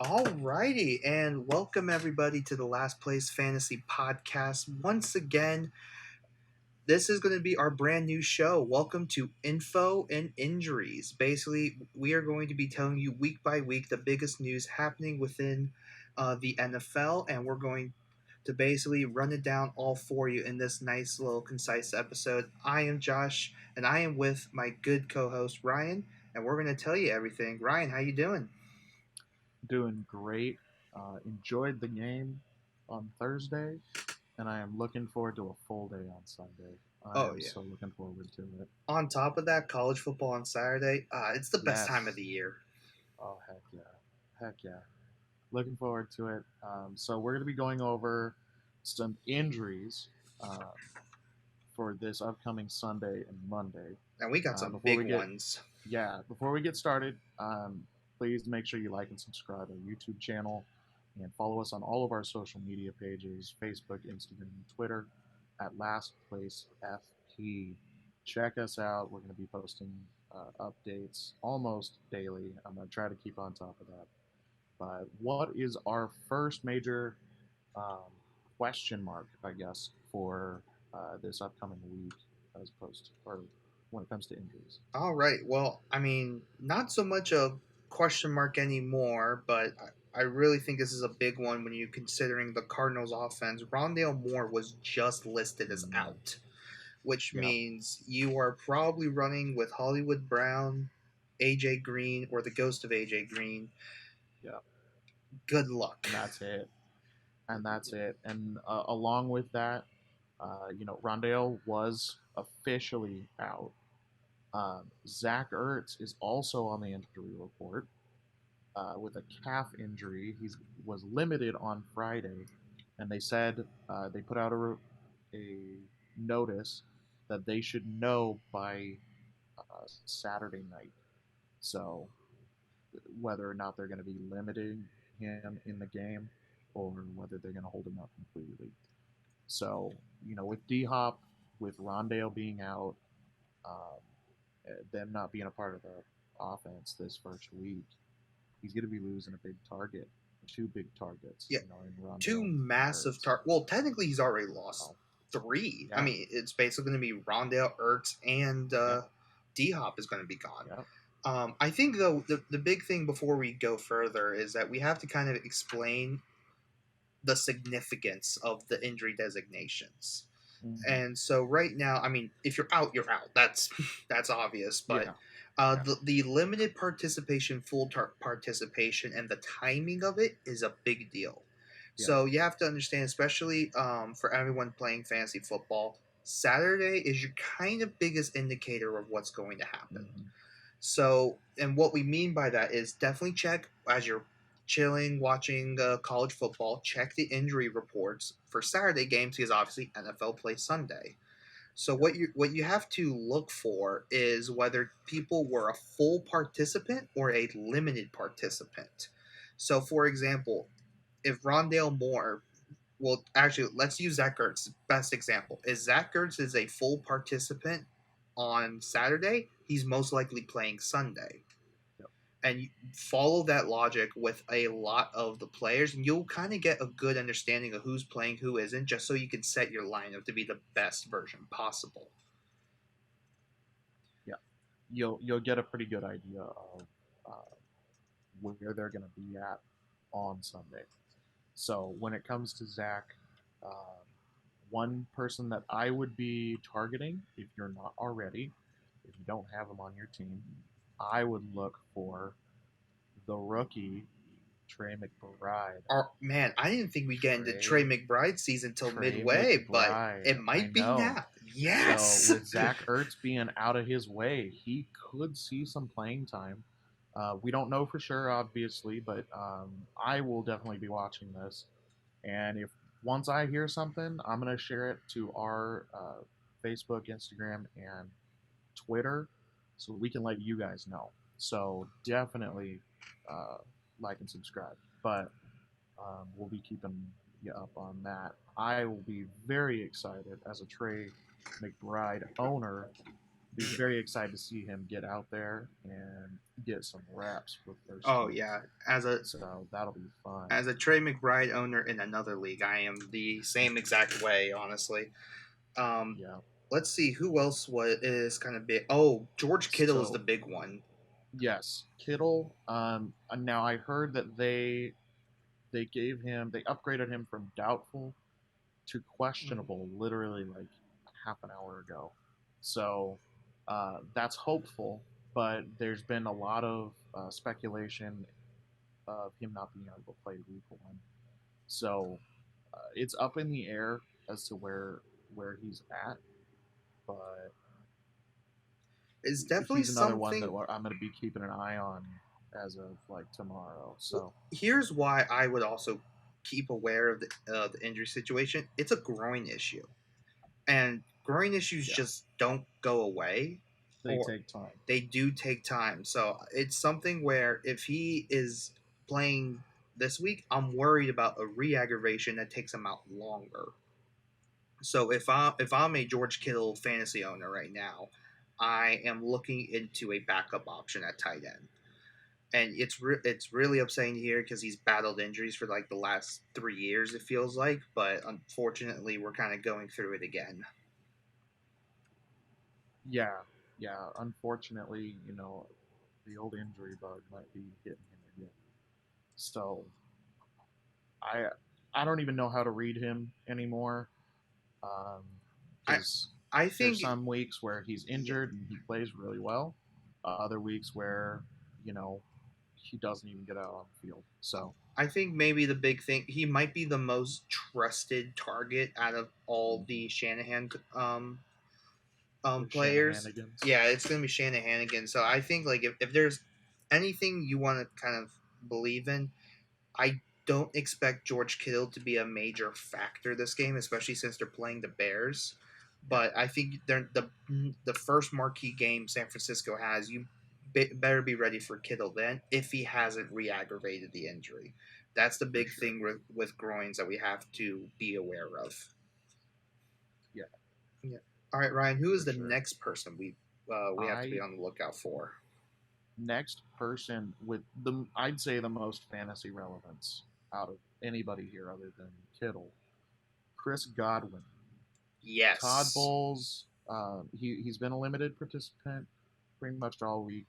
Alrighty, and welcome everybody to the Last Place Fantasy Podcast. Once again, this is going to be our brand new show. Welcome to Info and Injuries. Basically, we are going to be telling you week by week the biggest news happening within the NFL, and we're going to basically run it down all for you in this nice little concise episode. I am Josh, and I am with my good co-host Ryan, and we're going to tell you everything. Ryan, how you doing? Doing great. Enjoyed the game on Thursday, and I am looking forward to a full day on Sunday. I Oh am yeah. so looking forward to it. On top of that, college football on Saturday, it's the best time of Yes. the year. Oh, heck yeah. Heck yeah. Looking forward to it. So, we're going to be going over some injuries uh, for this upcoming Sunday and Monday. And we got some Before big we get ones. before we get started, please make sure you like and subscribe our YouTube channel and follow us on all of our social media pages: Facebook, Instagram, and Twitter at Last Place FP. Check us out. We're going to be posting updates almost daily. I'm going to try to keep on top of that. But what is our first major um, question mark, I guess, for this upcoming week, as opposed to, or when it comes to injuries? All right. Well, I mean, not so much a question mark anymore, but I really think this is a big one when you're considering the Cardinals' offense. Rondale Moore was just listed as Mm, out, which yeah, means you are probably running with Hollywood Brown, AJ Green, or the ghost of AJ Green. yeah, Good luck. and that's it. And that's it. And along with that, Rondale was officially out. Zach Ertz is also on the injury report with a calf injury. He was limited on Friday, and they said they put out a notice that they should know by Saturday night. So whether or not they're going to be limiting him in the game or whether they're going to hold him out completely. So, with D Hop, with Rondale being out, um, them not being a part of the offense this first week, he's going to be losing a big target, two big targets, Yeah, in two Rondale and massive Ertz. Well, technically, he's already lost Oh, three. I yeah, mean, it's basically going to be Rondale, Ertz, and yeah, D Hop is going to be gone. yeah, I think though the big thing before we go further is that we have to kind of explain the significance of the injury designations. mm-hmm. And so right now, I mean, if you're out, you're out. That's that's obvious. But Yeah, yeah, the limited participation, participation, and the timing of it is a big deal. yeah, So you have to understand, especially for everyone playing fantasy football, Saturday is your kind of biggest indicator of what's going to happen. mm-hmm. So, and what we mean by that is definitely check as you're chilling, watching college football, check the injury reports for Saturday games because obviously NFL plays Sunday. So Yeah, what you have to look for is whether people were a full participant or a limited participant. So, for example, if Rondale Moore, well, actually, let's use Zach Ertz. Best example is Zach Ertz is a full participant on Saturday. He's most likely playing Sunday, yeah, and you follow that logic with a lot of the players, and you'll kind of get a good understanding of who's playing, who isn't, just so you can set your lineup to be the best version possible. yeah. You'll get a pretty good idea of uh, where they're going to be at on Sunday. So when it comes to Zach, um, one person that I would be targeting, if you're not already, if you don't have him on your team, I would look for the rookie Trey McBride. Man, I didn't think we'd get into Trey Trey McBride season till Trey midway, but McBride. it I might be know. now. So Yes. with Zach Ertz being out of his way, he could see some playing time. We don't know for sure, obviously, but I will definitely be watching this. And if once I hear something, I'm gonna share it to our Facebook, Instagram, and Twitter, so we can let you guys know. So definitely uh, like and subscribe. But we'll be keeping you up on that. I will be very excited as a Trey McBride owner be very excited to see him get out there and get some reps with first Oh teams. yeah, as a So that'll be fun. as a Trey McBride owner in another league, I am the same exact way, honestly. Um, Yeah. let's see who else is kind of big. Oh, George Kittle is the So big one. yes, Kittle. Now I heard that they upgraded him from doubtful to questionable literally like half an hour ago. So that's hopeful, but there's been a lot of speculation of him not being able to play week one. So it's up in the air as to where he's at, but It's definitely he's another one that something. I'm going to be keeping an eye on as of like tomorrow. So Here's why I would also keep aware of the injury situation. It's a groin issue, and groin issues yeah, just don't go away, they or take time. they do take time. So it's something where if he is playing this week, I'm worried about a re-aggravation that takes him out longer. So if I'm a George Kittle fantasy owner right now, I am looking into a backup option at tight end, and it's really upsetting to hear because he's battled injuries for like the last 3 years. It feels like, but unfortunately, we're kind of going through it again. Yeah, yeah. Unfortunately, the old injury bug might be hitting him again. So I I don't even know how to read him anymore. I Because I there's think some weeks where he's yeah, injured and he plays really well. Other weeks where you know he doesn't even get out on the field. So I think maybe the big thing, he might be the most trusted target out of all mhm, the Shanahan the players. Shanahanigans. Yeah, it's gonna be Shanahan again. So I think like if there's anything you want to kind of believe in, I don't expect George Kittle to be a major factor this game, especially since they're playing the Bears. Yeah, But I think the first marquee game San Francisco has, you better be ready for Kittle then if he hasn't re-aggravated the injury. That's the for big sure. thing with groins that we have to be aware of. Yeah, Yeah. All right, Ryan. Who is for the sure. next person we have to be I on the lookout for? next person with the I'd say the most fantasy relevance out of anybody here other than Kittle, Chris Godwin. Todd Yes, Bowles, he's been a limited participant pretty much all week.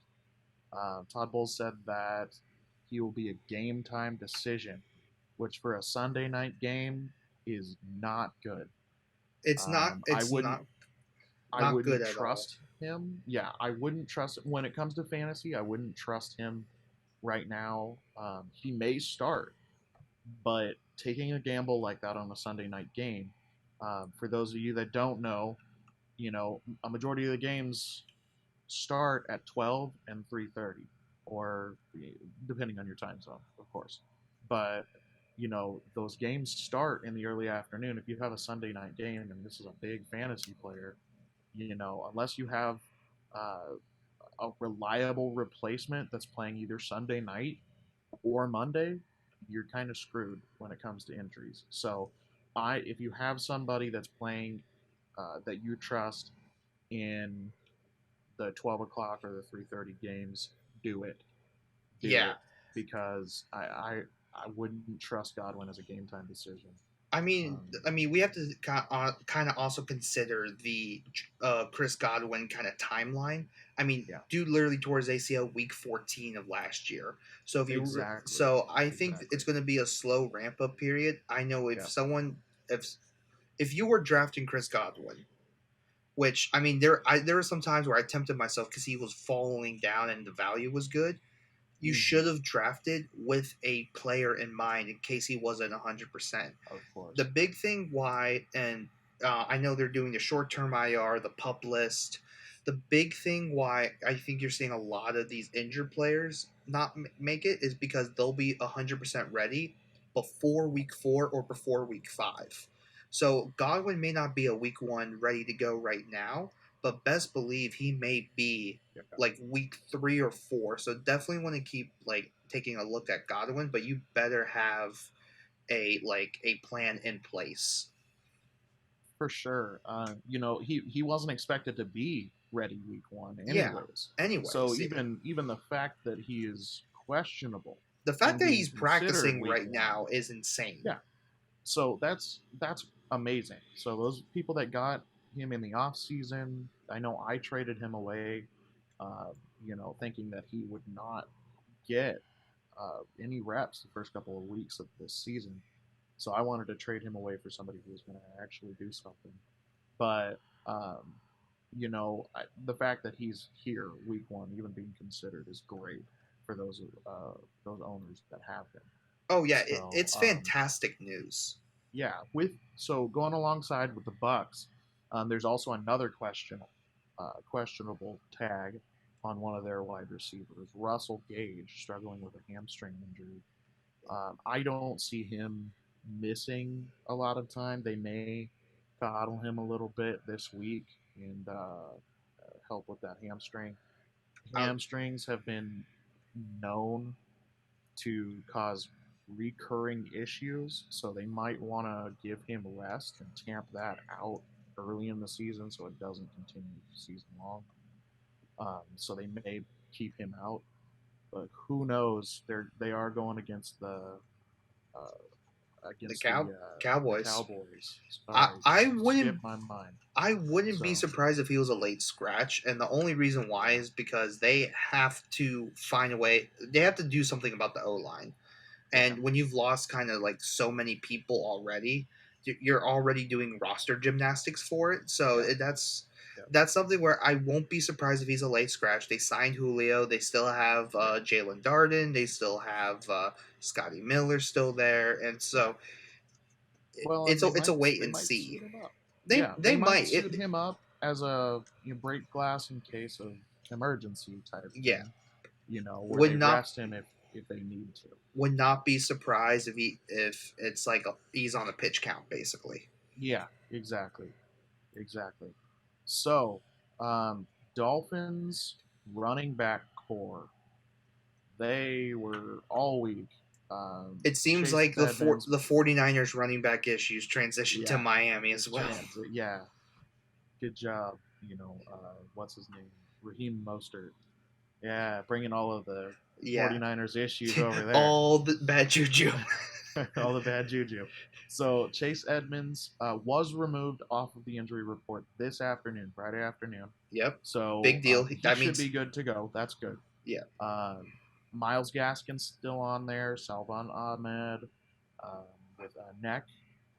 Todd Bowles said that he will be a game time decision, which for a Sunday night game is not good. it's not. Um, I It's wouldn't not I not good wouldn't at all. trust him. Yeah, I wouldn't trust when it comes to fantasy. I wouldn't trust him right now. He may start, but taking a gamble like that on a Sunday night game, for those of you that don't know, a majority of the games start at 12 and 3:30, or depending on your time zone, of course. But those games start in the early afternoon. If you have a Sunday night game and this is a big fantasy player, unless you have uh, a reliable replacement that's playing either Sunday night or Monday, you're kind of screwed when it comes to injuries. So, if you have somebody that's playing that you trust in the 12 o'clock or the 3:30 games, do it, do Yeah, it, because I wouldn't trust Godwin as a game time decision. I mean, Um, we have to kind of also consider the Chris Godwin kind of timeline. I mean, yeah, dude, literally towards ACL week 14 of last year. So exactly, so I think exactly. it's going to be a slow ramp up period. I know Yeah, if if you were drafting Chris Godwin, which I mean, there were some times where I tempted myself because he was falling down and the value was good. You hmm, should have drafted with a player in mind in case he wasn't 100%. of The course. big thing why, and I know they're doing the short term IR, the pup list. The big thing why I think you're seeing a lot of these injured players not make it is because they'll be 100% ready before week 4 or before week 5. So Godwin may not be a week 1 ready to go right now, but best believe he may be Yeah, like week 3 or 4. So definitely want to keep like taking a look at Godwin, but you better have a plan in place. for sure. He wasn't expected to be ready week one, Yeah. anyways. So Anyways, even the fact that he is questionable the fact and that being he's considered practicing week right one, now is insane. yeah. So that's amazing. So those people that got him in the off season, I know I traded him away, thinking that he would not get any reps the first couple of weeks of this season. So I wanted to trade him away for somebody who was going to actually do something. But the fact that he's here week one, even being considered, is great for those owners that have him. Oh yeah, So it's fantastic news. yeah, going alongside with the Bucks, there's also another questionable tag on one of their wide receivers, Russell Gage, struggling with a hamstring injury. I don't see him missing a lot of time. They may coddle him a little bit this week and help with that hamstring. Um, Hamstrings have been known to cause recurring issues, so they might want to give him rest and tamp that out early in the season so it doesn't continue season long. So they may keep him out, but who knows? They are going the against the Cowboys. Cowboys. I Sorry, I skip wouldn't my mind. I wouldn't be So surprised if he was a late scratch, and the only reason why yeah, is because they have to find a way. They have to do something about the O line, yeah, and when you've lost kind of like so many people already, you're already doing roster gymnastics for it. So yeah, yeah. that's something where I won't be surprised if he's a late scratch. They signed Julio. They still have Yeah. Jalen Darden. They still have Scotty Miller still there, and Yeah. so Well, and it's a wait they and might see. suit him up. They Yeah, they they might might suit him up as a break glass in case of emergency type yeah, thing. Where would they not rest him if they need to. be surprised if it's like he's on a pitch count basically. Yeah, exactly, exactly. So, Dolphins running back core, they were all week. It seems Chase like Edmonds, the 49ers running back issues transitioned to yeah, Miami as well. yeah, good job. What's his name? Raheem Mostert. Yeah, bringing all of the Yeah, 49ers issues over there. all the bad juju. All the bad juju. So Chase Edmonds was removed off of the injury report this afternoon, Friday afternoon. Yep, So big deal. he That should means be good to go. That's good. yeah, Um, Miles Gaskin's still on there. Salvan Ahmed um, with a neck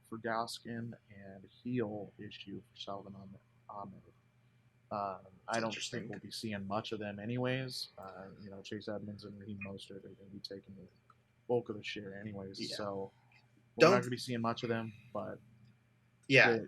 for Gaskin and heel issue for Salvan Ahmed. it's I don't think interesting. we'll be seeing much of them anyways. Chase Edmonds and Raheem Mostert are going to be taking the bulk of the share anyways. Yeah, So we're not don't going to be seeing much of them, but yeah,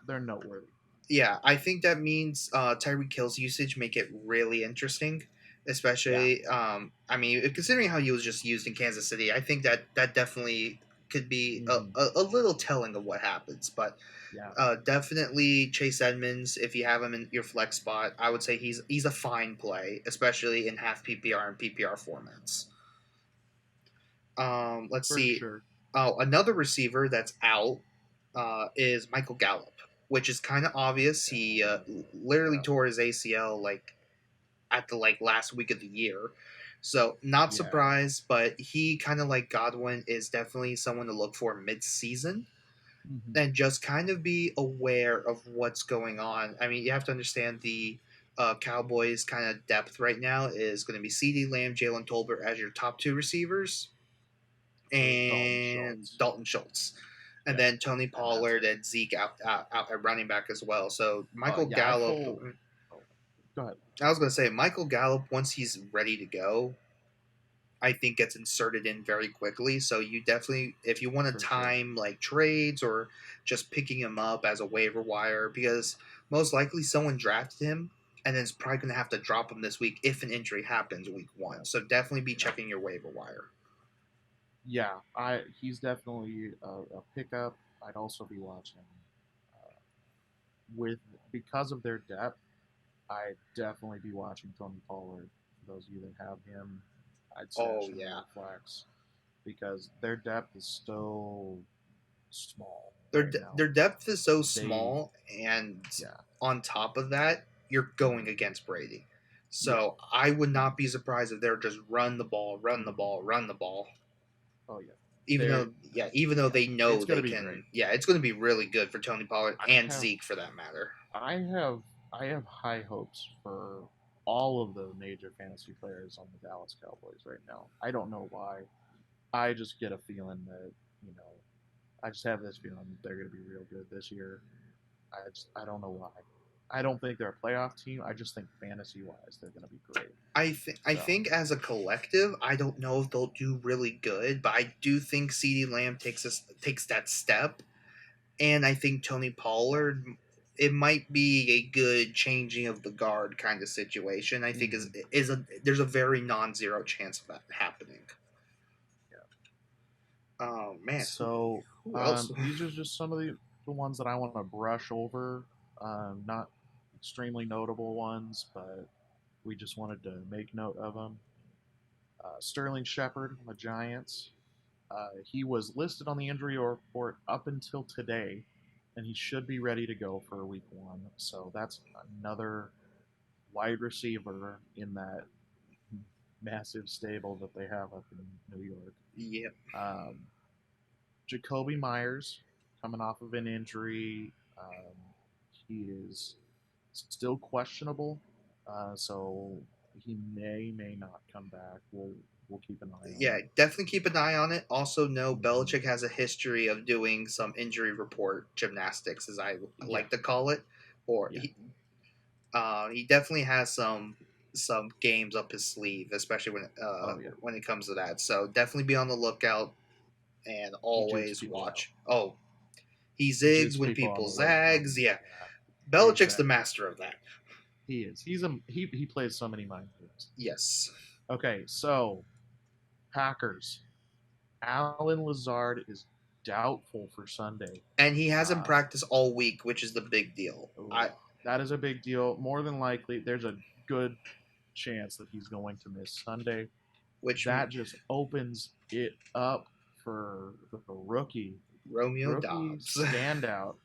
they're noteworthy. yeah. I think that means Tyreek Hill's usage make it really interesting, Yeah. especially I mean considering how he was just used in Kansas City. I think that definitely could be Mm-hmm. a little telling of what happens, but Yeah. definitely Chase Edmonds. If you have him in your flex spot, I would say he's a fine play, especially in half PPR and PPR formats. Let's For see. sure. Oh, another receiver that's out is Michael Gallup, which is kind of obvious. He literally Yeah. tore his ACL like at the like last week of the year. So not Yeah. surprised, but he kind of like Godwin is definitely someone to look for mid-season Mm-hmm. and just kind of be aware of what's going on. I mean, you have to understand the Cowboys' kind of depth right now is going to be CeeDee Lamb, Jalen Tolbert as your top two receivers, With Dalton and Schultz. Dalton Schultz. And Yeah. then Tony And that's Pollard it. and Zeke out at running back as well. So Michael Yeah, I Gallup, full. Oh, go ahead. I was going to say Michael Gallup once he's ready to go, I think gets inserted in very quickly. So you definitely, if you want to For sure. time like trades or just picking him up as a waiver wire, because most likely someone drafted him and then is probably going to have to drop him this week if an injury happens week Yeah. one. So definitely be Yeah. checking your waiver wire. Yeah. He's definitely a pickup. I'd also be watching uh, with because of their depth. I'd definitely be watching Tony Pollard. For those of you that have him, I'd Oh stash him in yeah, your flex because their depth is so small their right now. their depth is so They, small, and yeah, on top of that, you're going against Brady. Yeah. So I would not be surprised if they're just run the ball, run the Hmm. ball, run the ball. Oh yeah. Even They though, yeah, even though yeah. they know It's they gonna be great. can, yeah, it's going to be really good for Tony Pollard I and have Zeke for that matter. I have I have high hopes for all of the major fantasy players on the Dallas Cowboys right now. I don't know why. I just get a feeling that, you know, I just have this feeling they're going to be real good this year. I don't know why. I don't think they're a playoff team. I just think fantasy wise they're going to be great. I So, think as a collective, I don't know if they'll do really good, but I do think CeeDee Lamb takes that step, and I think Tony Pollard, it might be a good changing of the guard kind of situation. I think mhm, is a there's a very non-zero chance of that happening. yeah. Oh man, So who else? these are just some of the ones that I want to brush over. Not extremely notable ones, but we just wanted to make note of them. Sterling Shepard, the Giants. He was listed on the injury report up until today, and he should be ready to go for week one. So that's another wide receiver in that massive stable that they have up in New York. Yeah, Um, Jacoby Myers, coming off of an injury, he is still questionable, so he may not come back. We'll keep an eye on yeah, it. definitely keep an eye on it. Also, know Mm-hmm. Belichick has a history of doing some injury report gymnastics, as I Yeah, like to call it, or yeah. he definitely has some games up his sleeve, especially Oh yeah. when it comes to that. So definitely be on the lookout and He jukes always people out. watch. Oh, he He zigs jukes when people on people the way zags. down. Yeah, Yeah, Belichick's the exactly. master of that. He is. He plays so many mind games. Yes, Okay, so Packers. Alan Lazard is doubtful for Sunday. and he hasn't Uh, practiced all week, which is the big deal. oh, that is a big deal. More than likely, there's a good chance that he's going to miss Sunday. Which That just opens it up for the Romeo rookie Dobbs. standout.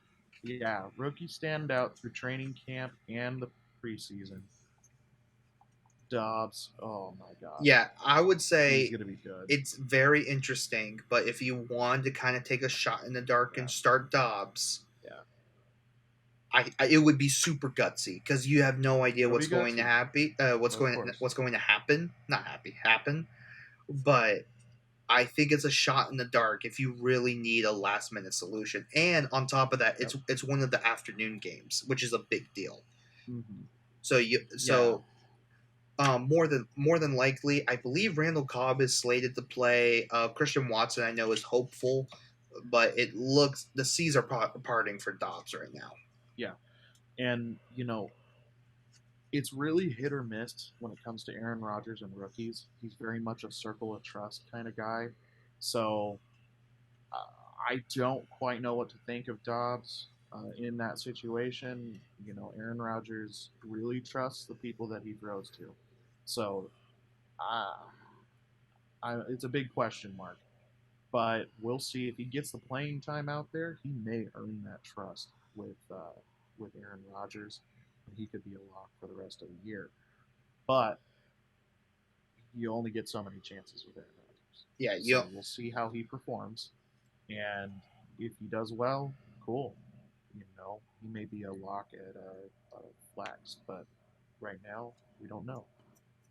Yeah, rookie standout through training camp and the preseason. Dobbs. Oh my God, Yeah, I would he's say gonna be good. it's very interesting, but if you wanted to kind of take a shot in the dark Yeah, and start Dobbs, yeah. it would be super gutsy because you have no idea It'll what's be going to gutsy, happen. of course. What's going to happen? Not happen. But I think it's a shot in the dark if you really need a last minute solution. And on top of that, Yep. it's one of the afternoon games, which is a big deal. Hmm. So you Yeah. so more than likely, I believe Randall Cobb is slated to play. Christian Watson, I know, is hopeful, but it looks the seas are parting for Dobbs right now. Yeah. And it's really hit or miss when it comes to Aaron Rodgers and rookies. He's very much a circle of trust kind of guy. So uh, I don't quite know what to think of Dobbs in that situation. Aaron Rodgers really trusts the people that he throws to. So uh, it's a big question mark. But we'll see if he gets the playing time out there. He may earn that trust with Aaron Rodgers, and he could be a lock for the rest of the year. But you only get so many chances with Aaron Rodgers. Yeah, So we'll see how he performs. And if he does well, cool. He may be a lock at flax, but right now we don't know.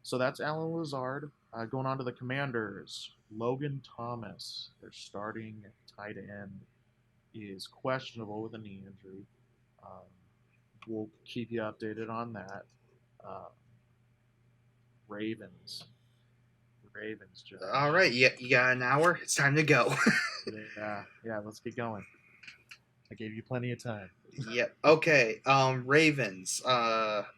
So that's Alan Lazard. Going on to the Commanders, Logan Thomas, their starting tight end, is questionable with a knee injury. Um, we'll keep you updated on that. Uh, Ravens, Ravens, all Josh. right. You got an hour. It's time to go. Yeah, yeah. Let's get going. I gave you plenty of time. Yep. Okay. Ravens.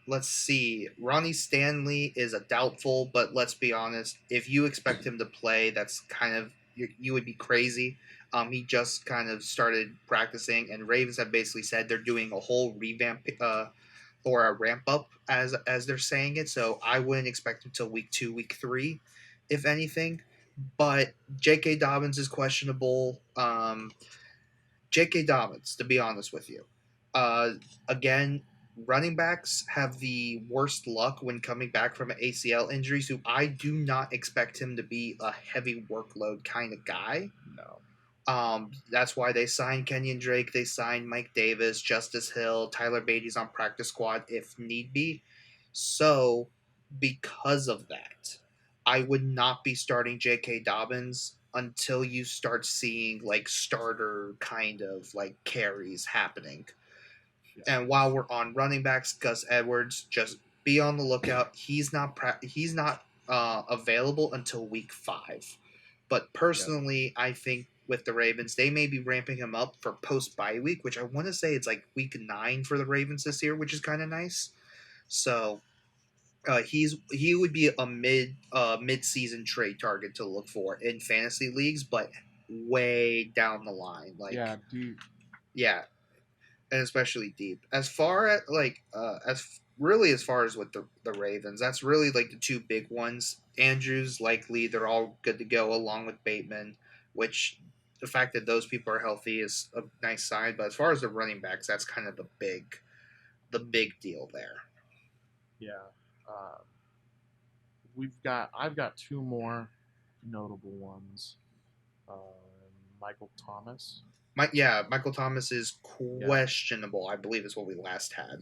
Let's see. Ronnie Stanley is a doubtful, but let's be honest. If you expect him to play, that's kind of you would be crazy. He just kind of started practicing, and Ravens have basically said they're doing a whole revamp or a ramp up as they're saying it. So I wouldn't expect him till week 2, week 3, if anything. But J.K. Dobbins is questionable. J.K. Dobbins, to be honest with you. Uh, again, running backs have the worst luck when coming back from ACL injuries. Who I do not expect him to be a heavy workload kind of guy. No. That's why they signed Kenyon Drake. They signed Mike Davis, Justice Hill, Tyler Beatty's on practice squad if need be. So, because of that, I would not be starting J.K. Dobbins until you start seeing like starter kind of like carries happening. Yeah. And while we're on running backs, Gus Edwards, just be on the lookout. He's not available until week 5. But Yep. personally, I think with the Ravens, they may be ramping him up for post bye week, which I want to say it's like week 9 for the Ravens this year, which is kind of nice. So he would be a mid season trade target to look for in fantasy leagues, but way down the line. Yeah. Like Do yeah, and especially deep. As far as like as really as far as with the Ravens, that's really like the two big ones. Andrews likely they're all good to go along with Bateman, which the fact that those people are healthy is a nice sign. But as far as the running backs, that's kind of the big deal there. yeah. Uh, I've got two more notable ones. Um, Michael Thomas. Michael Thomas is Yeah. questionable. I believe is what we last had.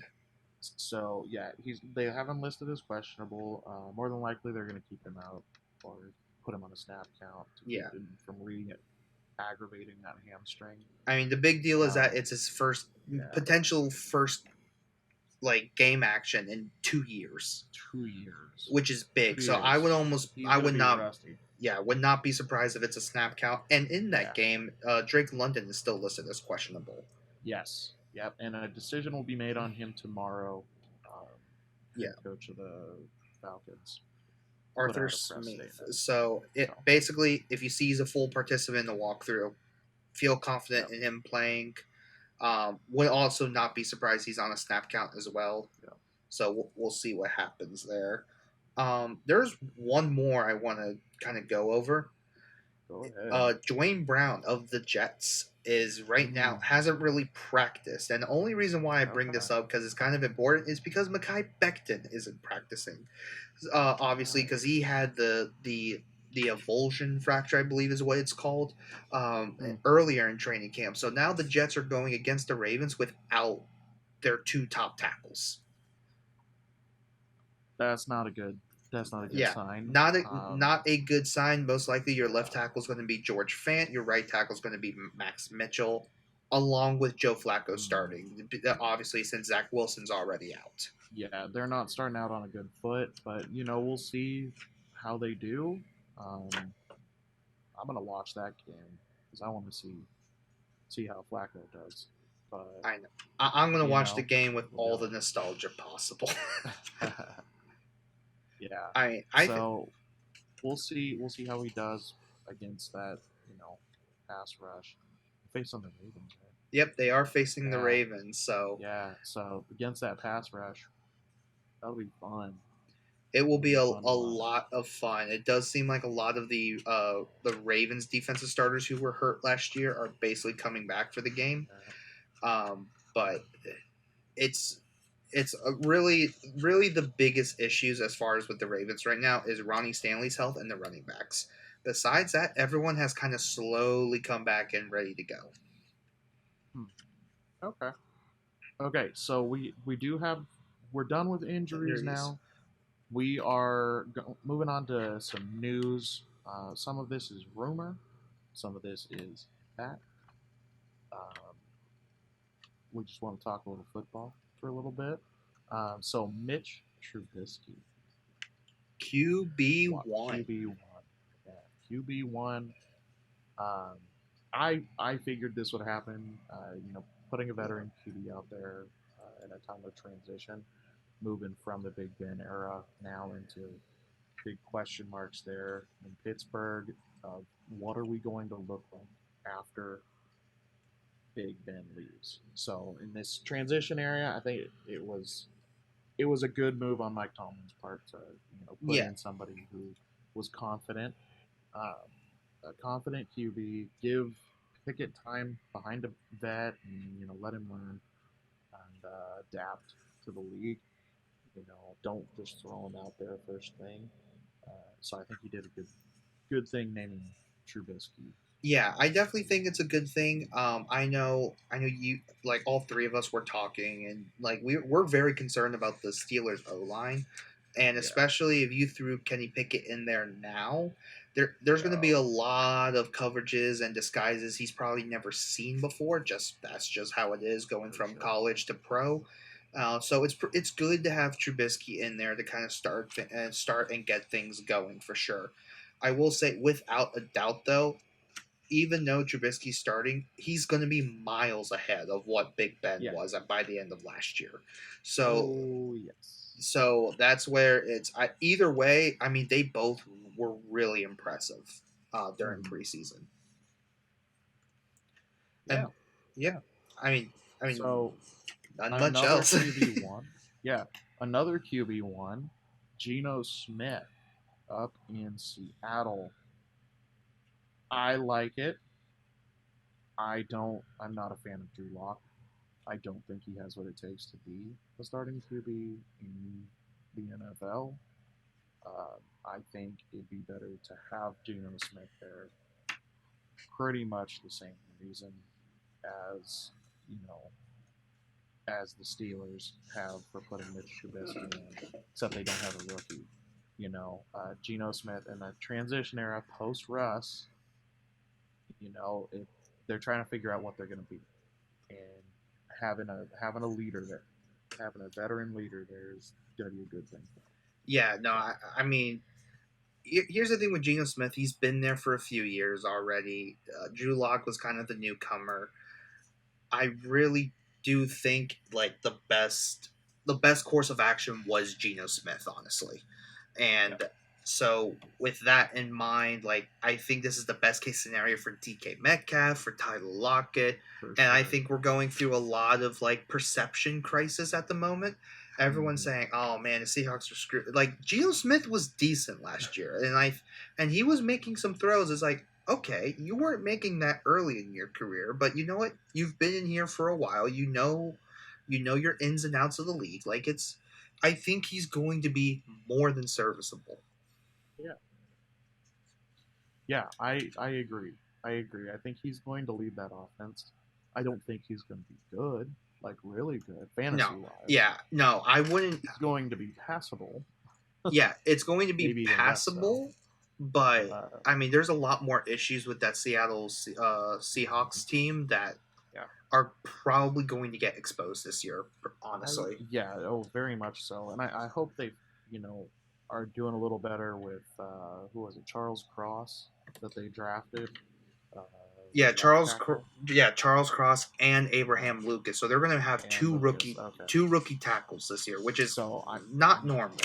So yeah, they have him listed as questionable. More than likely, they're going to keep him out or put him on a snap count to Yeah, keep him from aggravating that hamstring. I mean the big deal is that Um, it's his first yeah, potential first like game action in 2 years, 2 years. which is big. Two So I years. would almost, He's I going to would be not, rusty. yeah, would not be surprised if it's a snap count. And in that Yeah. game, Drake London is still listed as questionable. Yes. Yep. And a decision will be made on him tomorrow. Um, Yeah, Head coach of the Falcons put Arthur out a press Smith. statement. So it So, basically, if you see he's a full participant in the walkthrough, feel confident yep. in him playing. Would also not be surprised he's on a snap count as well. Yep. So we'll see what happens there. There's one more I want to kind of go over. Go ahead. Dwayne Brown of the Jets is right now Mm, hasn't really practiced, and the only reason why I bring okay. this up because it's kind of important is because Mekhi Becton isn't practicing. Obviously, Right. because he had the avulsion fracture, I believe is what it's called, Mm, earlier in training camp. So now the Jets are going against the Ravens without their two top tackles. that's not a good. That's not a good Yeah, sign. not a good sign. Most likely, your left Yeah. tackle is going to be George Fant. Your right tackle is going to be Max Mitchell, along with Joe Flacco Mm, starting. Obviously, since Zach Wilson's already out. yeah, they're not starting out on a good foot, but we'll see how they do. Um, I'm gonna watch that game because I want to see how Flacco does. But I know. I'm going to you watch the know, game with we'll be all all the nostalgia possible. right. Yeah. I think. So we'll see how he does against that pass rush. Face on the Ravens, right? Yep, they are facing the Yeah. Ravens, so Yeah. So against that pass rush, that'll be fun. it will It'll be be a, fun to a watch. lot of fun. It does seem like a lot of the Ravens defensive starters who were hurt last year are basically coming back for the game. Yeah. But it's really the biggest issues as far as with the Ravens right now is Ronnie Stanley's health and the running backs. Besides that, everyone has kind of slowly come back and ready to go. Hmm. Okay. Okay. So we do have we're done with injuries Injuries. now. We are moving on to some news. Some of this is rumor. Some of this is fact. Um, we just want to talk a little football for a little bit. So Mitch Trubisky, QB what one. QB one? Yeah, QB one. Um, I figured this would happen. Putting a Yeah. veteran QB out there in a time of transition, moving from the Big Ben era now into big question marks there in Pittsburgh of what are we going to look like after Big Ben leaves. So in this transition area, I think it was a good move on Mike Tomlin's part to put Yeah. in somebody who was confident, um, a confident QB, give Pickett time behind a vet, and let him learn and adapt. to the league. Don't just throw him out there first thing. So I think he did a good thing naming Trubisky. Yeah, I definitely think it's a good thing. I know you like all three of us were talking, and like we're very concerned about the Steelers O line, and Yeah. especially if you threw Kenny Pickett in there now, there's going to be a Oh, lot of coverages and disguises he's probably never seen before. Just that's just how it is going for from sure. college to pro. So it's good to have Trubisky in there to kind of start and get things going for sure. I will say, without a doubt, though, even though Trubisky's starting, he's going to be miles ahead of what Big Ben Yeah. was by the end of last year. So, Oh yes. so that's where either way. I mean, they both were really impressive during Hmm. preseason, Yeah. and yeah, I mean, I mean, So not much another else. QB1. Yeah, another QB1. Geno Smith up in Seattle. I like it. I don't. I'm not a fan of Drew Lock. I don't think he has what it takes to be a starting QB in the NFL. I think it'd be better to have Geno Smith there. Pretty much the same reason as you know as the Steelers have for putting Mitch Trubisky in, except they don't have a rookie. Geno Smith in the transition era post Russ. They're trying to figure out what they're going to be, and having a leader there, having a veteran leader there is going to be a good thing. Yeah, no, I mean, here's the thing with Geno Smith. He's been there for a few years already. Drew Lock was kind of the newcomer. I really do think like the best course of action was Geno Smith, honestly. Yeah, And so with that in mind, like I think this is the best case scenario for DK Metcalf, for Tyler Lockett, for and I sure. think we're going through a lot of like perception crisis at the moment. Everyone's Mm-hmm. saying, "Oh man, the Seahawks are screwed." Like Geno Smith was decent last year, and he was making some throws. It's like, okay, you weren't making that early in your career, but you know what? You've been in here for a while. You know your ins and outs of the league. Like it's I think he's going to be more than serviceable. Yeah, yeah, I agree. I agree. I think he's going to lead that offense. I don't think he's going to be good, like really good, No, fantasy wise. yeah, no, I wouldn't. He's going to be passable, Yeah, it's going to be maybe even less so. passable, but Uh, I mean, there's a lot more issues with that Seattle Seahawks team that yeah, are probably going to get exposed this year. Honestly, yeah, oh, very much so. And I hope they, you know, are doing a little better with who was it, Charles Cross that they drafted, uh, yeah, the left tackle, Charles Cross and uh, Abraham Lucas. So they're going to have and Lucas. Okay, two rookie tackles this year, which is so not I'm normal.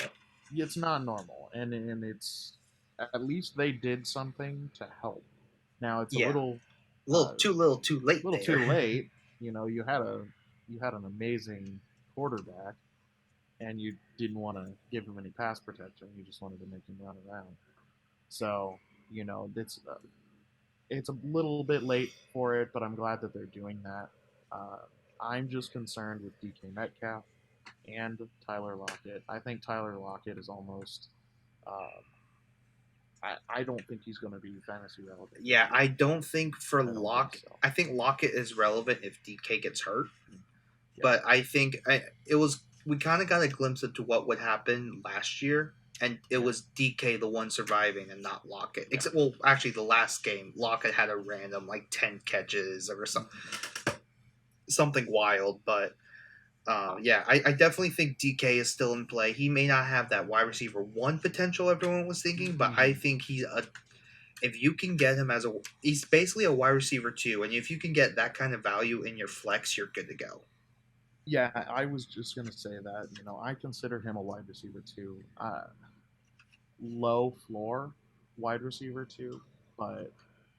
it's not normal, and it's at least they did something to help. Now it's a Yeah, uh, little too late little there. too late. You had an amazing quarterback, and you didn't want to give him any pass protection. You just wanted to make him run around. So it's a little bit late for it, but I'm glad that they're doing that. Uh, I'm just concerned with DK Metcalf and Tyler Lockett. I think Tyler Lockett is almost. Uh, I don't think he's going to be fantasy relevant this Yeah, year. I don't think for I don't think Lock. so. I think Lockett is relevant if DK gets hurt, Yeah, but I think it was we kind of got a glimpse into what would happen last year, and it yeah, was DK the one surviving and not Lockett. yeah. Except, well, actually, the last game Lockett had a random like 10 catches or Mm-hmm. something wild, but. Yeah, I definitely think DK is still in play. He may not have that wide receiver one potential everyone was thinking, but I Mm-hmm. think if you can get him he's basically a wide receiver too, and if you can get that kind of value in your flex, you're good to go. Yeah, I was just gonna say that. I consider him a wide receiver too. Low floor wide receiver too, but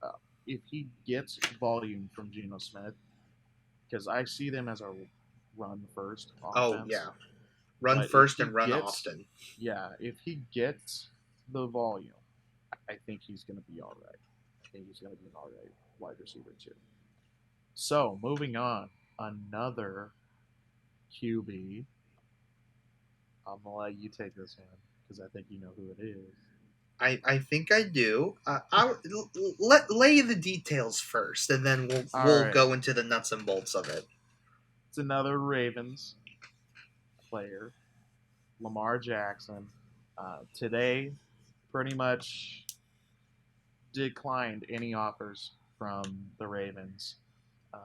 uh, if he gets volume from Geno Smith, because I see them as a run first Oh offense, yeah, run but if first he and run gets, often. yeah, if he gets the volume, I think he's gonna be all right. I think he's gonna be an all right wide receiver too. So moving on, another QB. I'm gonna let you take this one because I think you know who it is. I think I do. Let lay the details first, and then All we'll right, go into the nuts and bolts of it. it's another Ravens player, Lamar Jackson. Today, pretty much declined any offers from the Ravens. Um,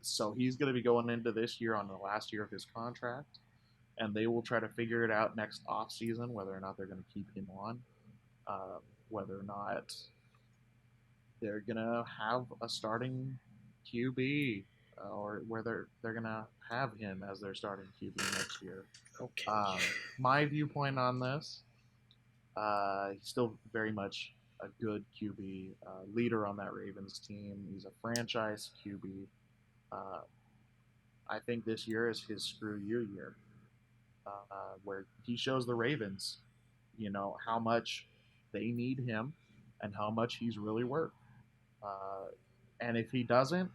so he's going to be going into this year on the last year of his contract, and they will try to figure it out next offseason whether or not they're going to keep him on, whether or not they're going to have a starting QB, or whether they're going to have him as their starting QB next year. Okay. My viewpoint on this, he's still very much a good QB, leader on that Ravens team. He's a franchise QB. Uh, I think this year is his screw you year, where he shows the Ravens, how much they need him and how much he's really worth. Uh, and if he doesn't,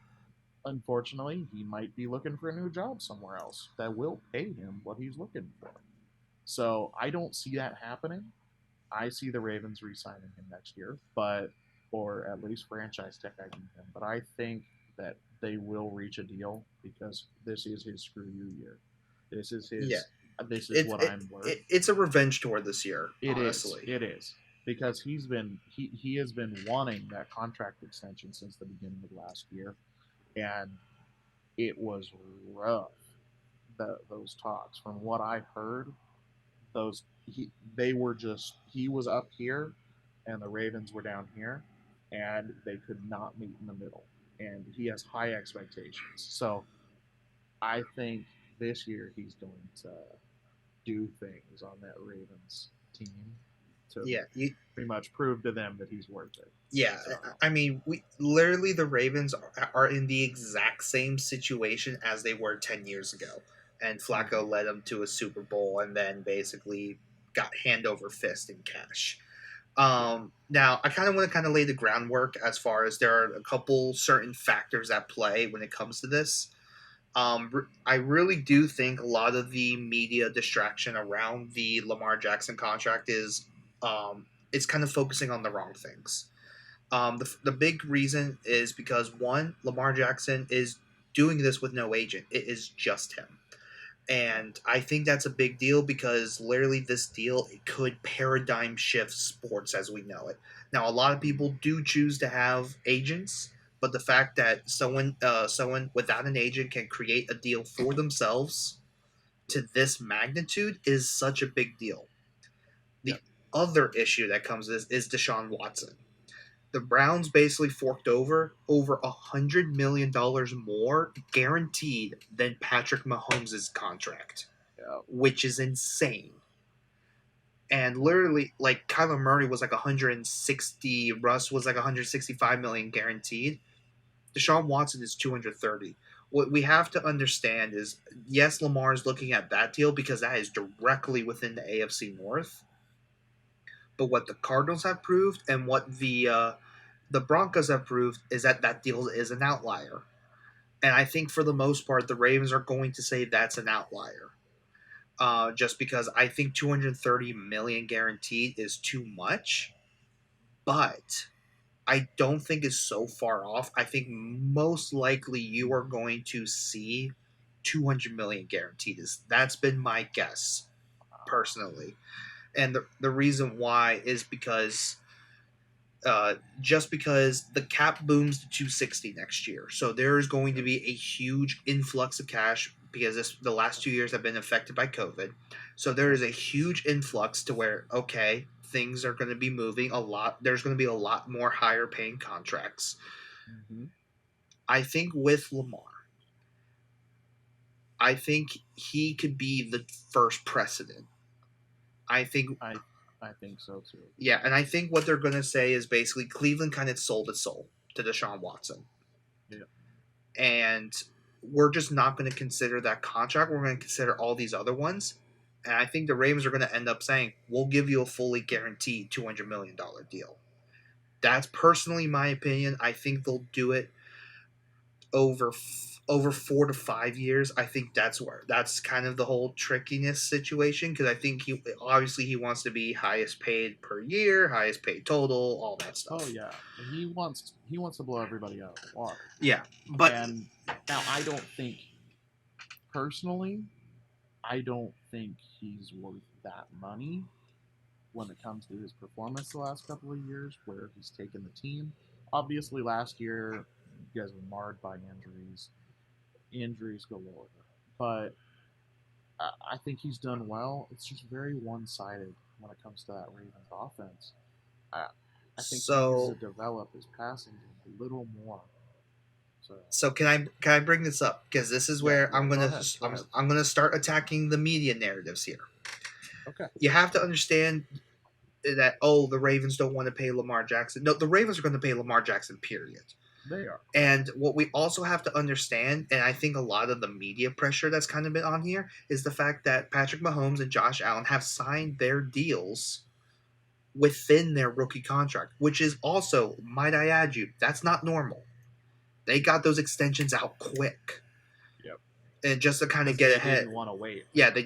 unfortunately, he might be looking for a new job somewhere else that will pay him what he's looking for. So I don't see that happening. I see the Ravens re-signing him next year, or at least franchise tagging him. But I think that they will reach a deal because this is his screw you year. This is Yeah, his. This is what I'm worth. it's a revenge tour this year. It is. Honestly, It is because he has been wanting that contract extension since the beginning of last year, and it was rough. Those talks, from what I heard, those they were just he was up here, and the Ravens were down here, and they could not meet in the middle. And he has high expectations, so I think this year he's going to do things on that Ravens team to yeah, pretty much prove to them that he's worth it. yeah. So I mean, we literally the Ravens are in the exact same situation as they were 10 years ago, and mhm. Flacco led them to a Super Bowl, and then basically got hand over fist in cash. Yeah. Now, I kind of want to lay the groundwork as far as there are a couple certain factors at play when it comes to this. I really do think a lot of the media distraction around the Lamar Jackson contract is it's kind of focusing on the wrong things. The big reason is because one, Lamar Jackson is doing this with no agent. It is just him. Yeah. And I think that's a big deal because literally this deal it could paradigm shift sports as we know it. Now, a lot of Mhm. people do choose to have agents, but the fact that someone without an agent can create a deal for themselves to this magnitude is such a big deal. Yeah. The other issue that comes is Deshaun Watson. The Browns basically forked over $100 million more guaranteed than Patrick Mahomes' contract, Yeah. which is insane. And literally, like Kyler Murray was like 160, Russ was like 165 million guaranteed. Deshaun Watson is 230. What we have to understand is, yes, Lamar is looking at that deal because that is directly within the AFC North. But what the Cardinals have proved and what the Broncos have proved is that that deal is an outlier. And I think for the most part, the Ravens are going to say that's an outlier. Just because I think 230 million guaranteed is too much, but I don't think it's so far off. I think most likely you are going to see 200 million guaranteed. Is That's been my guess personally, and the reason why is because just because the cap booms to 260 next year. So there is going to Yeah. be a huge influx of cash because the last 2 years have been affected by COVID. So there Yeah. is a huge influx to where, okay, things are going to be moving a lot. There's going to be a lot more higher paying contracts. Mm-hmm. I think with Lamar, I think he could be the first precedent. I think, I I think so too. yeah, and I think what they're going to say is basically Cleveland kind of sold its soul to Deshaun Watson. Yeah. And we're just not going to consider that contract. We're going to consider all these other ones. And I think the Ravens are going to end up saying, we'll give you a fully guaranteed $200 million deal. That's personally my opinion. I think they'll do it. over 4 to 5 years, I think that's kind of the whole trickiness situation, because I think he wants to be highest paid per year, highest paid total, all that Oh stuff. yeah, he wants to blow everybody out of the water. Yeah, but And now I don't think personally, I don't think he's worth that money when it comes to his performance the last couple of years, where he's taken the team. Obviously, last year you guys were marred by injuries galore. But I think he's done well. It's just very one-sided when it comes to that Ravens offense. I, I think he needs to so develop his passing game a little more. So so can I bring this up, because this is yeah, where yeah. Go ahead. Go ahead. I'm gonna start attacking the media narratives here. Okay. You have to understand that, oh, the Ravens don't want to pay Lamar Jackson. No, the Ravens are going to pay Lamar Jackson, period. They are. And what we also have to understand, and I think a lot of the media pressure that's kind of been on here, is the fact that Patrick Mahomes and Josh Allen have signed their deals within their rookie contract, which is also, might I add you, that's not normal. They got those extensions out quick, Yep. and just to kind of Because get they ahead. didn't want to wait. Yeah, they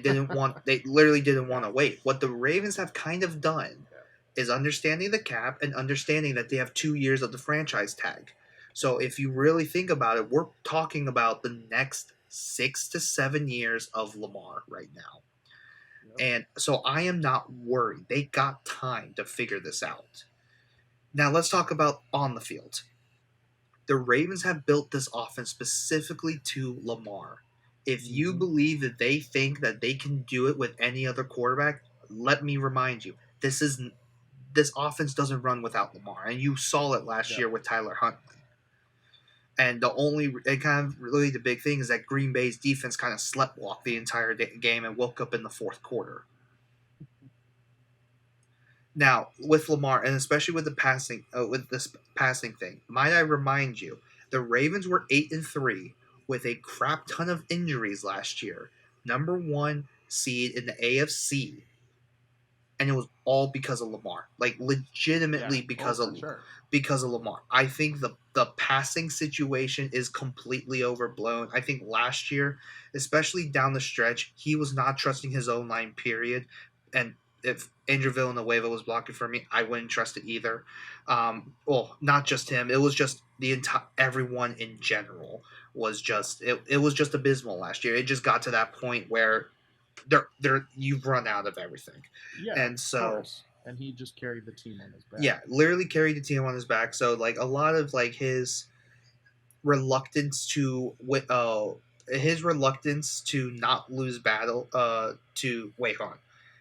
literally didn't want Yeah. to wait. What the Ravens have kind of done Yeah. is understanding the cap and understanding that they have 2 years of the franchise tag. So if you really think about it, we're talking about the next 6 to 7 years of Lamar right now. Yep. And so I am not worried. They got time to figure this out. Now let's talk about on the field. The Ravens have built this offense specifically to Lamar. If you Mm-hmm. believe that they think that they can do it with any other quarterback, let me remind you, this offense doesn't run without Lamar, and you saw it last Yep. year with Tyler Huntley. And kind of really the big thing is that Green Bay's defense kind of sleptwalked the entire game and woke up in the fourth quarter. Now with Lamar, and especially with this passing thing, might I remind you, the Ravens were 8-3 with a crap ton of injuries last year. Number one seed in the AFC, and it was all because of Lamar. Like Yeah. legitimately Oh, for sure. because of Lamar. I think the passing situation is completely overblown. I think last year, especially down the stretch, he was not trusting his own line. Period. And if Andrew Villanueva was blocking for me, I wouldn't trust it either. Well, not just him. It was just the entire everyone in general was Yeah. just it was just abysmal last year. It just got to that point where you've run out of everything. Yeah. And Of so course. And he just carried the team on his back. yeah, literally carried the team on his back. So like a lot of like reluctance to his reluctance to not lose battle to wait on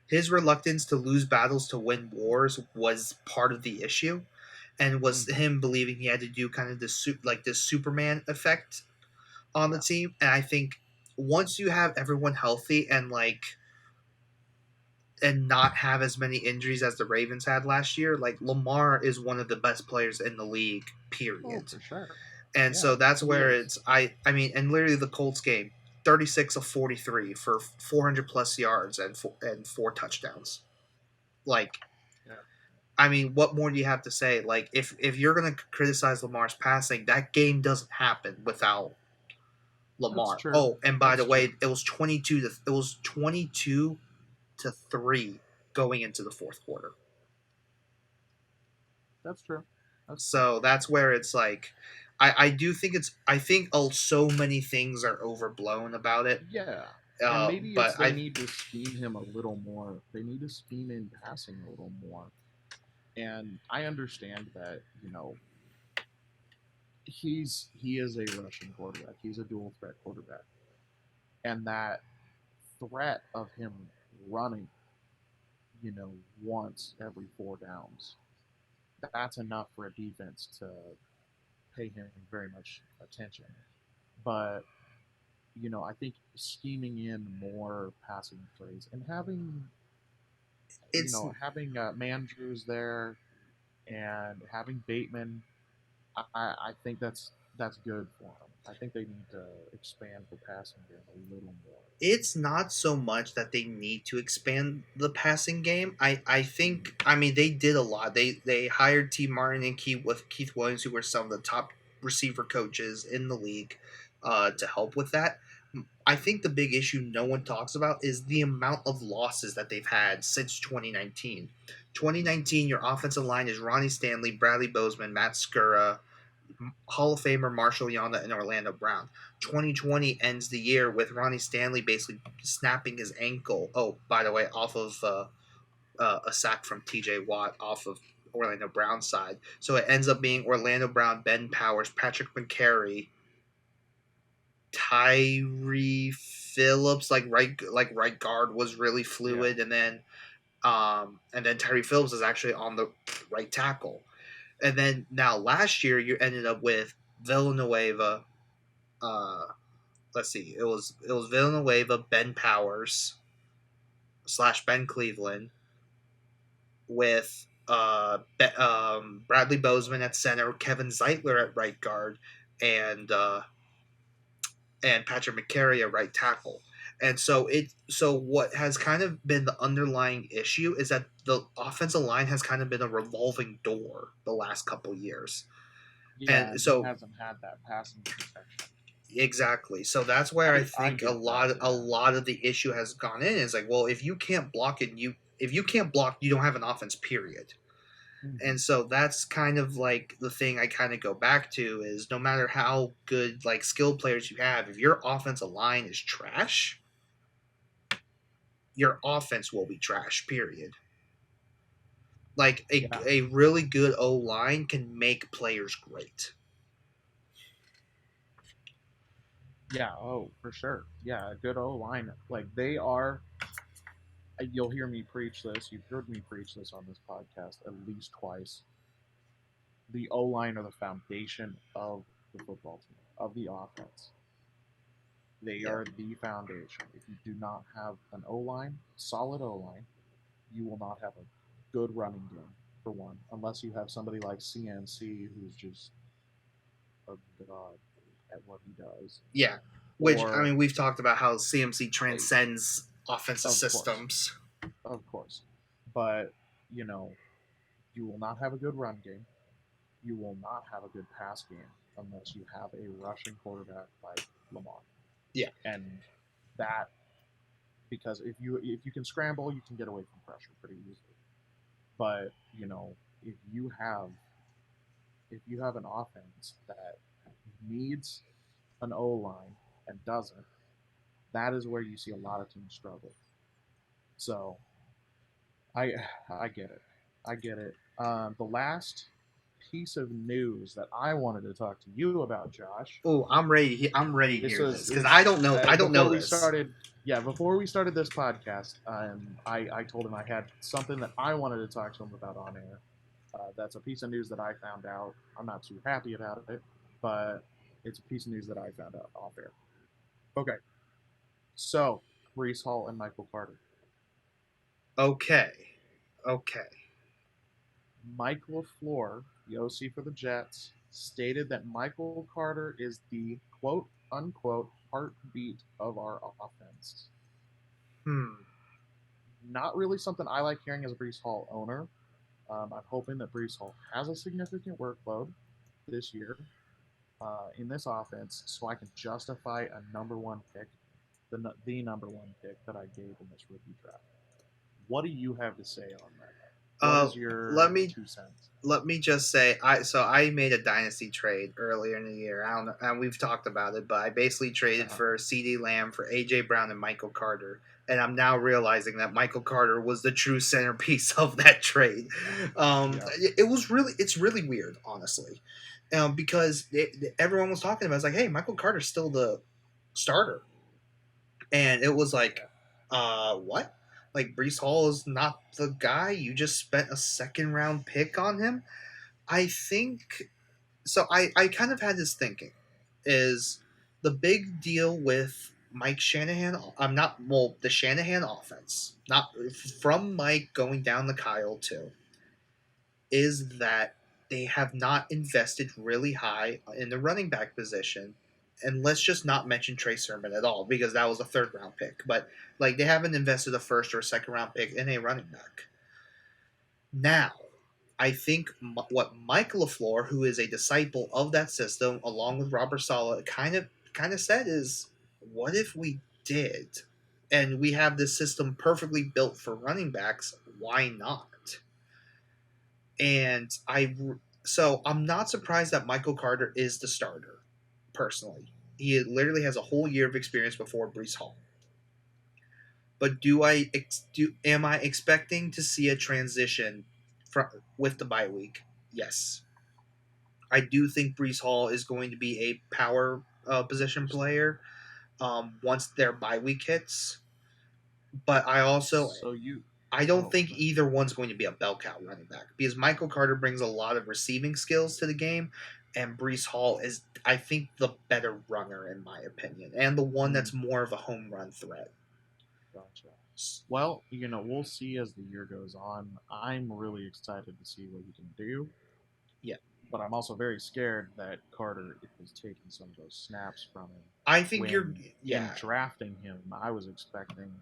his reluctance to lose battles to win wars was part of the issue, and was Mm-hmm. him believing he had to do kind of this Superman effect on the Yeah. team. And I think once you have everyone healthy and not have as many injuries as the Ravens had last year, like Lamar is one of the best players in the league, Oh, period. for sure. And Yeah. so that's He where is. it's I mean, and literally the Colts game, 36 of 43 for 400 plus yards and four touchdowns. Like, Yeah. I mean, what more do you have to say? Like, if you're gonna criticize Lamar's passing, that game doesn't happen without That's Lamar. true. Oh, and by the That's true. way, it was 22-3 going into the fourth quarter. That's true. That's true. So that's where it's like, I do think I think so many things are overblown about it. Yeah. And maybe But it's they need to scheme him a little more. They need to scheme in passing a little more. And I understand that, he is a rushing quarterback. He's a dual threat quarterback. And that threat of him running, once every four downs, that's enough for a defense to pay him very much attention. But I think scheming in more passing plays and it's having Mandrews there and having Bateman, I think that's good for them. I think they need to expand the passing game a little more. it's not so much that they need to expand the passing game. I think, I mean, they did a lot. They hired T Martin and Keith Williams, who were some of the top receiver coaches in the league to help with that. I think the big issue no one talks about is the amount of losses that they've had since 2019. 2019, your offensive line is Ronnie Stanley, Bradley Bozeman, Matt Skura, Hall of Famer Marshall Yanda, and Orlando Brown. 2020 ends the year with Ronnie Stanley basically snapping his ankle. Oh, by the way, off of a sack from TJ Watt off of Orlando Brown's side. So it ends up being Orlando Brown, Ben Powers, Patrick McCary, Tyree Phillips, like right guard was really Yeah. fluid, and then Tyree Phillips is actually on the right tackle. And then now last year you ended up with Villanueva. Uh, let's see, it was Villanueva, Ben Powers slash Ben Cleveland with Bradley Bozeman at center, Kevin Zeitler at right guard, and uh, and Patrick McCary at right tackle. And so what has kind of been the underlying issue is that the offensive line has kind of been a revolving door the last couple years. Yeah, And and he so hasn't had that passing protection. exactly. So that's where I I think a get that. lot a Yeah. lot of the issue has gone in. Is like, well, if you can't block it, if you can't block, you don't have an offense, period. Hmm. And so that's kind of like the thing I kind of go back to is no matter how good like skilled players you have, if your offensive line is trash, your offense will be trash, period. Like Yeah. a really good O line can make players great. Yeah. Oh, for sure. Yeah, a good O line. Like they are. You'll hear me preach this. You've heard me preach this on this podcast at least twice. The O line are the foundation of the football team, of the offense. They Yeah. are the foundation. If you do not have an O line, solid O line, you will not have a good running game, for one, unless you have somebody like CNC who's just a god at what he does. Yeah. Which I Or, mean we've talked about how CMC like, transcends offensive of course, systems. of course. But, you know, you will not have a good run game. You will not have a good pass game unless you have a rushing quarterback like Lamar. Yeah. And that, because if you can scramble, you can get away from pressure pretty easily. But if you have if you have an offense that needs an O line and doesn't, that is where you see a lot of teams struggle. So I I get it. I get it. The last piece of news that I wanted to talk to you about, Josh. Oh, I'm ready. I'm ready to This hear was this because I don't know. I don't before know we this. started. Yeah, before we started this podcast, I told him I had something that I wanted to talk to him about on air. That's a piece of news that I found out. I'm not too happy about it, but it's a piece of news that I found out off air. Okay, so Brees Hall and Michael Carter. Okay. Okay. Mike LaFleur, the OC for the Jets, stated that Michael Carter is the quote unquote heartbeat of our offense. Hmm. Not really something I like hearing as a Brees Hall owner. I'm hoping that Brees Hall has a significant workload this year in this offense so I can justify a number one pick, the number one pick that I gave in this rookie draft. What do you have to say on that? What Uh, is let your me 2 cents? let me just say I made a dynasty trade earlier in the year. I don't know, and we've talked about it, but I basically traded Uh-huh. for CD Lamb for AJ Brown and Michael Carter, and I'm now realizing that Michael Carter was the true centerpiece of that trade. Yeah. It's really weird, honestly, because everyone was talking about it's like, hey, Michael Carter's still the starter, and it was like, Yeah. what? Like Brees Hall is not the guy. You just spent a second round pick on him. I think so. I kind of had this thinking is the big deal with Mike Shanahan. I'm not well the Shanahan offense, not from Mike going down the Kyle too, is that they have not invested really high in the running back position. And let's just not mention Trey Sermon at all because that was a third round pick. But like they haven't invested a first or a second round pick in a running back. Now, I think what Mike LaFleur, who is a disciple of that system, along with Robert Sala, kind of said is, what if we did, and we have this system perfectly built for running backs? Why not? And so I'm not surprised that Michael Carter is the starter. Personally, he literally has a whole year of experience before Brees Hall. But am I expecting to see a transition with the bye week? Yes, I do think Brees Hall is going to be a power position Interesting. player once their bye week hits. But So you, I don't oh, think sorry. either one's going to be a bell cow running back because Michael Carter brings a lot of receiving skills to the game, and Brees Hall is, I think, the better runner in my opinion, and the one Mm, that's more of a home run threat. gotcha. Well, we'll see as the year goes on. I'm really excited to see what he can do, Yeah, but I'm also very scared that Carter is taking some of those snaps from him. I think you're. When in Yeah, drafting him, I was expecting,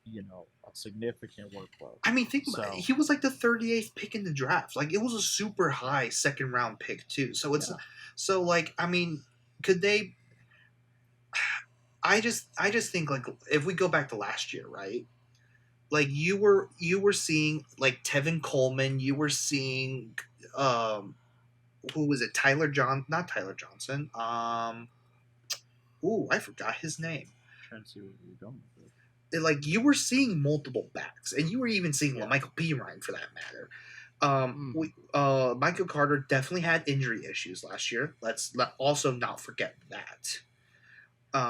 a significant workload. I mean, think about it. So, He was like the 38th pick in the draft. Like it was a super high second round pick too. So it's yeah. so like I mean, could they? I just think like if we go back to last year, right? Like you were seeing like Tevin Coleman, you were seeing um who was it? Not Tyler Johnson. Ooh, I forgot his name. Trying to see where you're going with it. Like you were seeing multiple backs, and you were even seeing Yeah. Michael P. Ryan for that matter. Mm, Michael Carter definitely had injury issues last year. Also not forget that.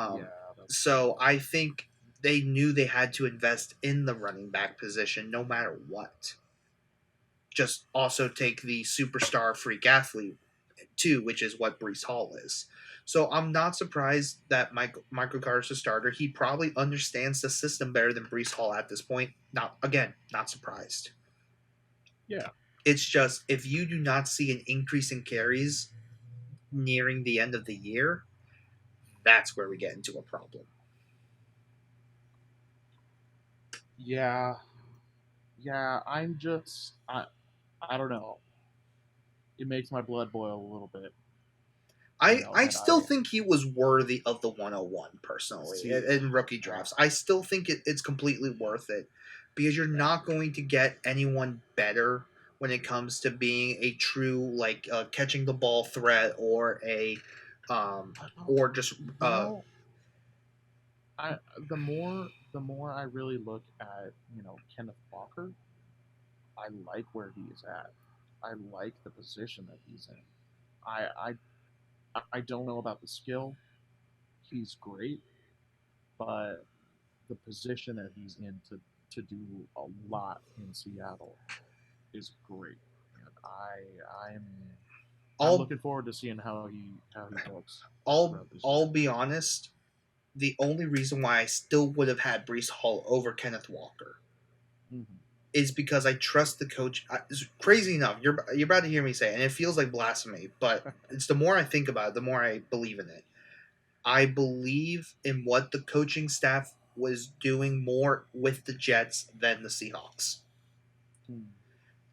yeah, Um, that's true. so I think they knew they had to invest in the running back position no matter what. Just also take the superstar freak athlete too, which is what Brees Hall is. So I'm not surprised that Michael Carter's a starter. He probably understands the system better than Brees Hall at this point. Not surprised. Yeah. It's just if you do not see an increase in carries nearing the end of the year, that's where we get into a problem. Yeah. Yeah, I don't know. It makes my blood boil a little bit, I that still I think he was worthy of the 101 personally see. in rookie Uh, drafts. I still think it's completely worth it because you're yeah. not going to get anyone better when it comes to being a true like catching the ball threat um, Well, or just you know, I the more I really look at, Kenneth Walker, I like where he is at. I like the position that he's in. I don't know about the skill. He's great, but the position that he's in to do a lot in Seattle is great, and I'm I'll looking forward to seeing how he looks I'll throughout this I'll year. be honest. The only reason why I still would have had Brees Hall over Kenneth Walker Mm-hmm. is because I trust the coach. It's crazy enough. You're about to hear me say it, and it feels like blasphemy, but it's the more I think about it, the more I believe in it. I believe in what the coaching staff was doing more with the Jets than the Seahawks. Hmm.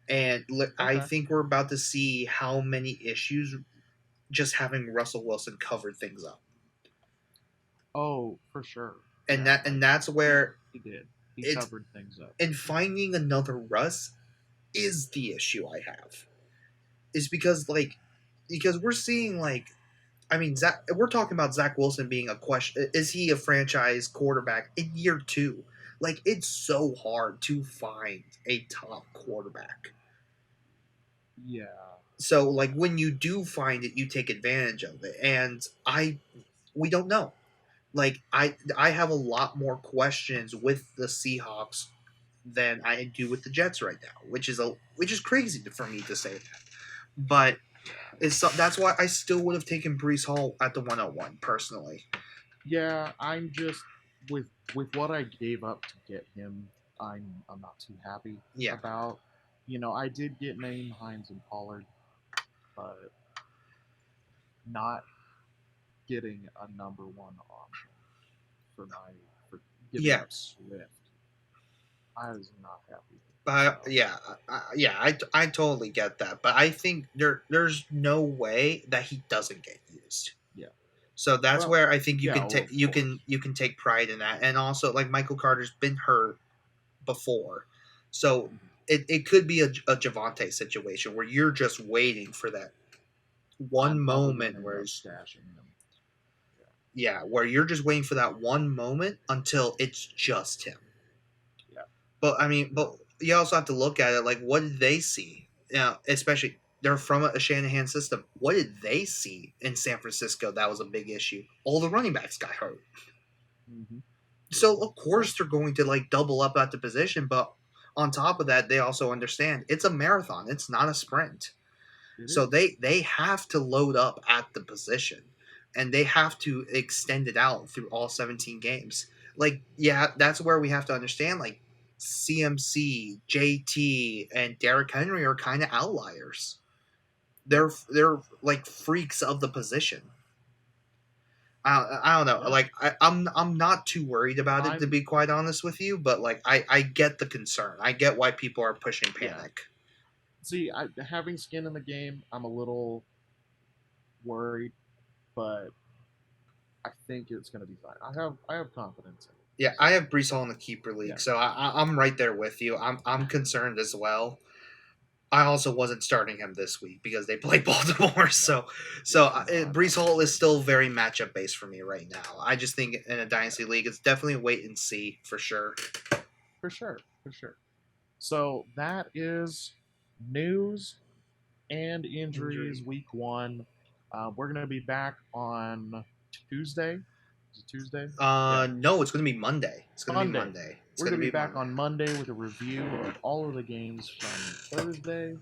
And I Okay. think we're about to see how many issues just having Russell Wilson covered things up. Oh, for sure. And Yeah, and like that's he where he did. He it's covered things up. and finding another Russ is the issue I have. Is because we're seeing like I mean, we're talking about Zach Wilson being a question. Is he a franchise quarterback in year two? Like, it's so hard to find a top quarterback. Yeah. So, like, when you do find it, you take advantage of it. And we don't know. Like, I have a lot more questions with the Seahawks than I do with the Jets right now, which is crazy for me to say that. But Yeah. that's why I still would have taken Brees Hall at the 101 personally. Yeah, I'm just with what I gave up to get him, I'm not too happy Yeah. about. I did get Naeem Hines and Pollard, but not getting a number one option for my for giving Yeah. up Swift. I was not happy. But So yeah, I totally get that. But I think there's no way that he doesn't get used. yeah, So that's well, where I think you yeah, can well, take of course, you can take pride in that. And also, like, Michael Carter's been hurt before, so hmm it could be a Javante situation where you're just waiting for that one I'm probably going to moment end where up it's, stashing him. yeah, where you're just waiting for that one moment until it's just him. Yeah, But I mean, you but know, you also have to look at it like, what did they see? You know, especially they're from a Shanahan system. What did they see in San Francisco that was a big issue? All the running backs got hurt. hmm So of yeah, course they're going to like double up at the position, but on top of that, they also understand it's a marathon. It's not a sprint. it So is. they have to load up at the position, and they have to extend it out through all 17 games. Like, yeah, that's where we have to understand, like, CMC, JT, and Derrick Henry are kind of outliers. They're like freaks of the position. I don't know. Yeah, Like, I'm not too worried about it, to I'm be quite honest with you. But like, I get the concern. I get why people are pushing yeah. panic. See, having skin in the game, I'm a little worried, but I think it's going to be fine. I have confidence in it. Yeah, I So have Brees Hall in the keeper league, yeah, so I'm right there with you. I'm concerned as well. I also wasn't starting him this week because they play Baltimore, no, so no, I'm Brees not Hall is starting him. still very matchup based for me right now. I just think in a Yeah, dynasty league, it's definitely a wait and see for sure. for sure, for sure. So that is news and injuries Injury. week one. We're going to be back on Tuesday. Is it Tuesday? Yeah, No, it's gonna be Monday. It's gonna be Monday. Monday. It's We're gonna going to be be back Monday. on Monday with a review of all of the games from Thursday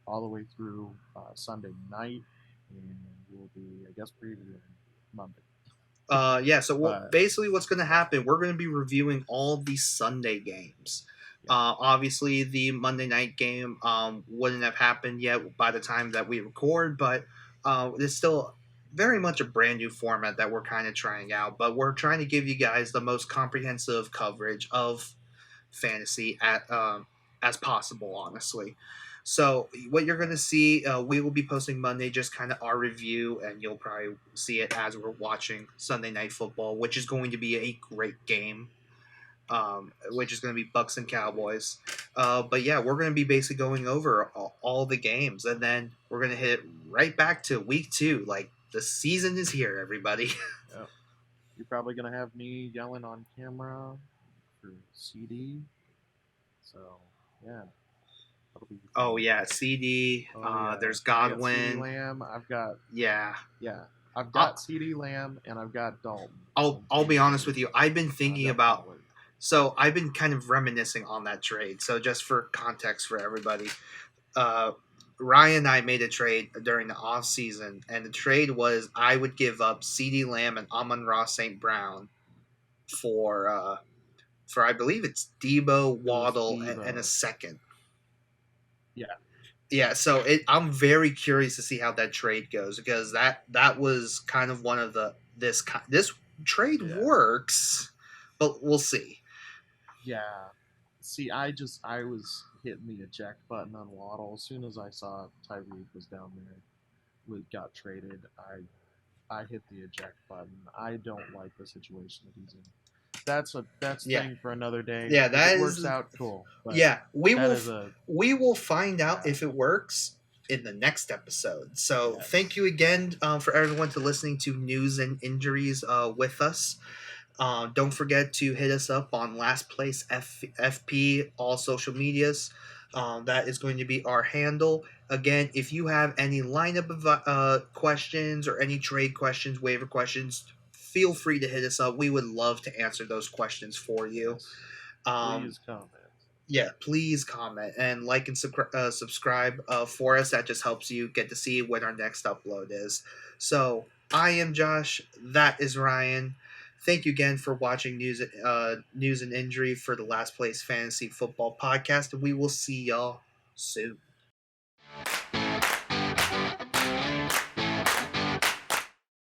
all the way through Sunday night. And we'll be, I guess, previewing Monday. Yeah. So But basically, what's going to yeah, happen? We're going to be reviewing all the Sunday games. yeah, Obviously, the Monday night game wouldn't have happened yet by the time that we record, but it's still very much a brand new format that we're kind of trying out. But we're trying to give you guys the most comprehensive coverage of fantasy as possible, honestly. So what you're going to see, we will be posting Monday, just kind of our review, and you'll probably see it as we're watching Sunday Night Football, which is going to be a great game. Which is going to be Bucks and Cowboys. But yeah, we're going to be basically going over all the games, and then we're going to hit right back to week two. Like, the season is here, everybody. yeah. You're probably going to have me yelling on camera for CD. So yeah, that'll be Oh fun. yeah, CD. Oh yeah, There's I got CD Godwin. Lamb. I've got Yeah, yeah, I've I'll, got CD Lamb and I've got Dalton I'll in I'll be honest Tuesday. with you. I've been I thinking got about. Pollard. So I've been kind of reminiscing on that trade. So just for context for everybody, uh, Ryan and I made a trade during the off season, and the trade was I would give up C.D. Lamb and Amon-Ra St. Brown for for I believe it's Debo, It was Waddle, and a Devo. second. Yeah, Yeah, so I'm very curious to see how that trade goes, because that was kind of one of the this trade yeah, works, but we'll see. yeah. See, I was hitting the eject button on Waddle as soon as I saw Tyreek was down there. We got traded. I hit the eject button. I don't like the situation that he's in. That's Yeah, thing for another day. yeah, If that it is. works out, cool. But Yeah, that is a we will find out yeah. if it works in the next episode. So thank Yes. you again, for everyone to listening to news and injuries with us. Don't forget to hit us up on Last Place FP, all social medias. That is going to be our handle. Again, if you have any lineup of questions or any trade questions, waiver questions, feel free to hit us up. We would love to answer those questions for you. Yes. Um, Please comment. yeah, please comment and like and subscribe for us. That just helps you get to see when our next upload is. So I am Josh. That is Ryan. Thank you again for watching news and injury for the Last Place Fantasy Football Podcast. We will see y'all soon.